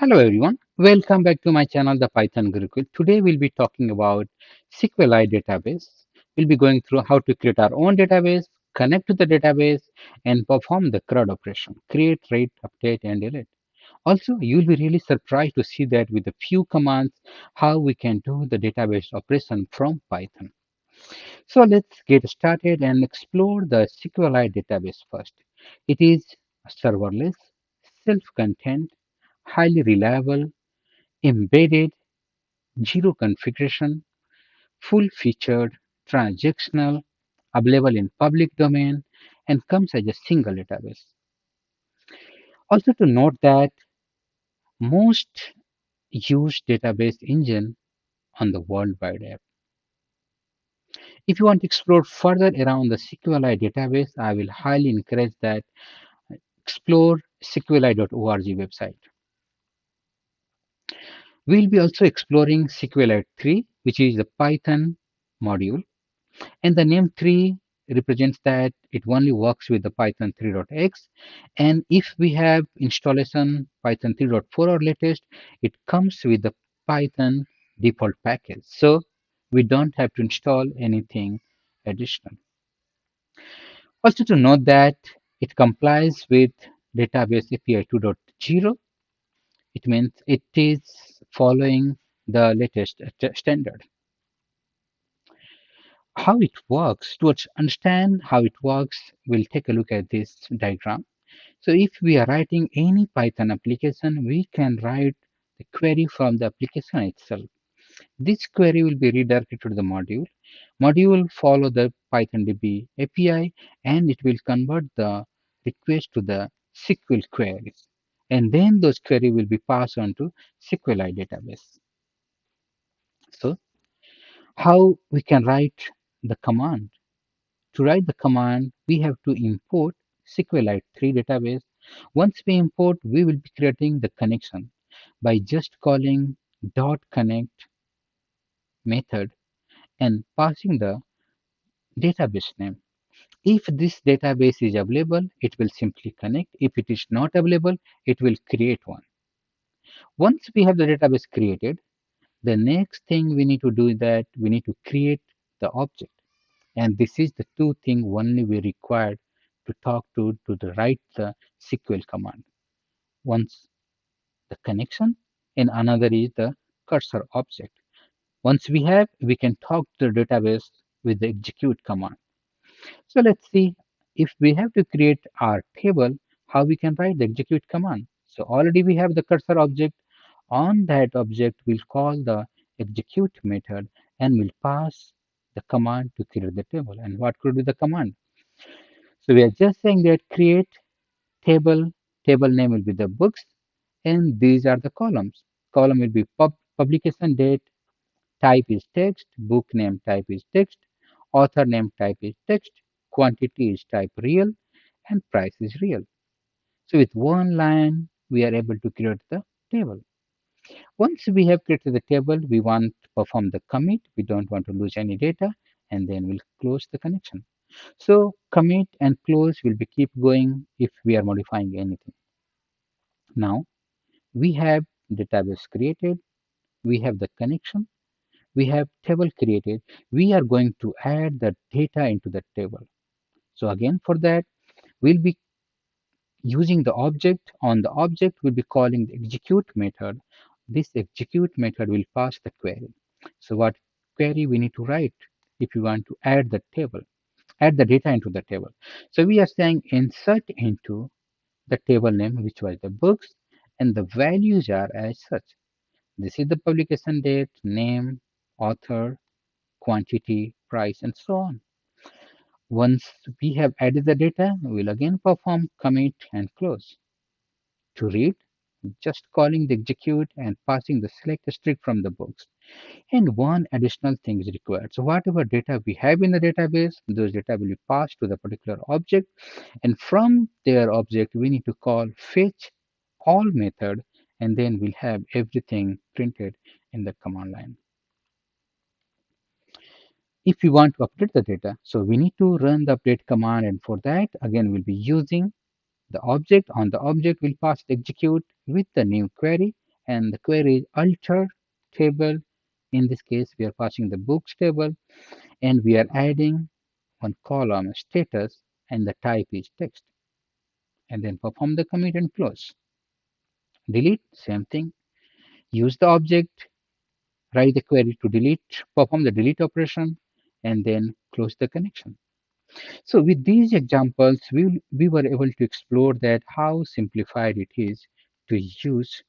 Hello everyone, welcome back to my channel The Python Gurukul. Today we'll be talking about SQLite database. We'll be going through how to create our own database, connect to the database and perform the CRUD operation, create, write, update and delete. Also, you'll be really surprised to see that with a few commands how we can do the database operation from Python. So let's get started and explore the SQLite database first. It is serverless, self-contained, highly reliable, embedded, zero configuration, full featured, transactional, available in public domain, and comes as a single database. Also to note that most used database engine on the worldwide app. If you want to explore further around the SQLite database, I will highly encourage that explore SQLite.org website. We'll be also exploring SQLite 3, which is the Python module. And the name 3 represents that it only works with the Python 3.x. And if we have installation Python 3.4 or latest, it comes with the Python default package. So we don't have to install anything additional. Also to note that it complies with database API 2.0. It means it is following the latest standard. How it works, to understand how it works, we'll take a look at this diagram. So if we are writing any Python application, we can write the query from the application itself. This query will be redirected to the module. Module will follow the PythonDB API and it will convert the request to the SQL queries. And then those query will be passed on to SQLite database. So how we can write the command? To write the command, we have to import SQLite 3 database. Once we import, we will be creating the connection by just calling .connect method and passing the database name. If this database is available, it will simply connect. If it is not available, it will create one. Once we have the database created, the next thing we need to do is that we need to create the object. And this is the two things only we required to talk to the write the SQL command. Once the connection and another is the cursor object. Once we have, we can talk to the database with the execute command. So let's see if we have to create our table, how we can write the execute command. So already we have the cursor object. On that object, we'll call the execute method and we'll pass the command to create the table. And what could be the command? So we are just saying that create table, table name will be the books, and these are the columns. Column will be publication date, type is text, book name type is text, author name type is text, quantity is type real, and price is real. So with one line, we are able to create the table. Once we have created the table, we want to perform the commit. We don't want to lose any data, and then we'll close the connection. So commit and close will be keep going if we are modifying anything. Now we have database created, we have the connection, we have table created. We are going to add the data into the table. So again, for that, we'll be using the object. On the object, we'll be calling the execute method. This execute method will pass the query. So what query we need to write if you want to add the table, add the data into the table. So we are saying insert into the table name, which was the books, and the values are as such. This is the publication date, name, author, quantity, price, and so on. Once we have added the data, we'll again perform commit and close. To read, just calling the execute and passing the select string from the books. And one additional thing is required. So whatever data we have in the database, those data will be passed to the particular object. And from their object, we need to call fetch all method, and then we'll have everything printed in the command line. If we want to update the data, so we need to run the update command, and for that, again, we'll be using the object. On the object, we'll pass the execute with the new query, and the query is alter table. In this case, we are passing the books table and we are adding one column status and the type is text, and then perform the commit and close. Delete, same thing. Use the object, write the query to delete, perform the delete operation, and then close the connection. So with these examples, we were able to explore that how simplified it is to use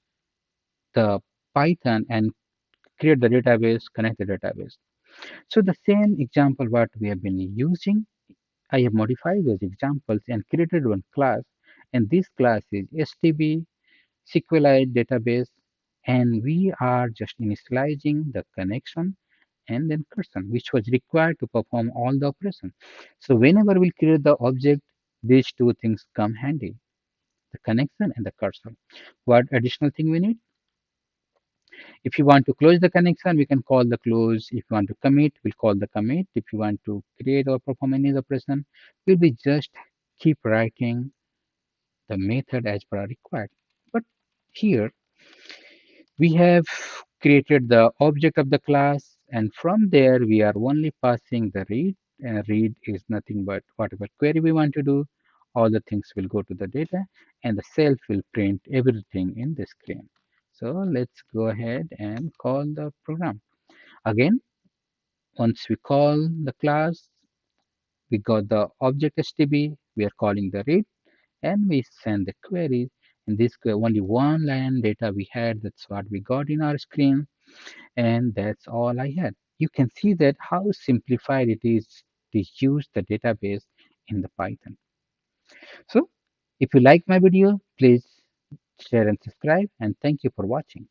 the Python and create the database, connect the database. So the same example what we have been using, I have modified those examples and created one class, and this class is STB SQLite database, and we are just initializing the connection and then cursor, which was required to perform all the operation. So whenever we create the object, these two things come handy, the connection and the cursor. What additional thing we need? If you want to close the connection, we can call the close. If you want to commit, we'll call the commit. If you want to create or perform any operation, we'll be just keep writing the method as per required. But here we have created the object of the class, and from there we are only passing the read, and read is nothing but whatever query we want to do. All the things will go to the data and the self will print everything in the screen. So let's go ahead and call the program again. Once we call the class, we got the object stb, we are calling the read, and we send the query. In this only one line data we had, that's what we got in our screen, and that's all I had. You can see that how simplified it is to use the database in the Python. So if you like my video, please share and subscribe, and thank you for watching.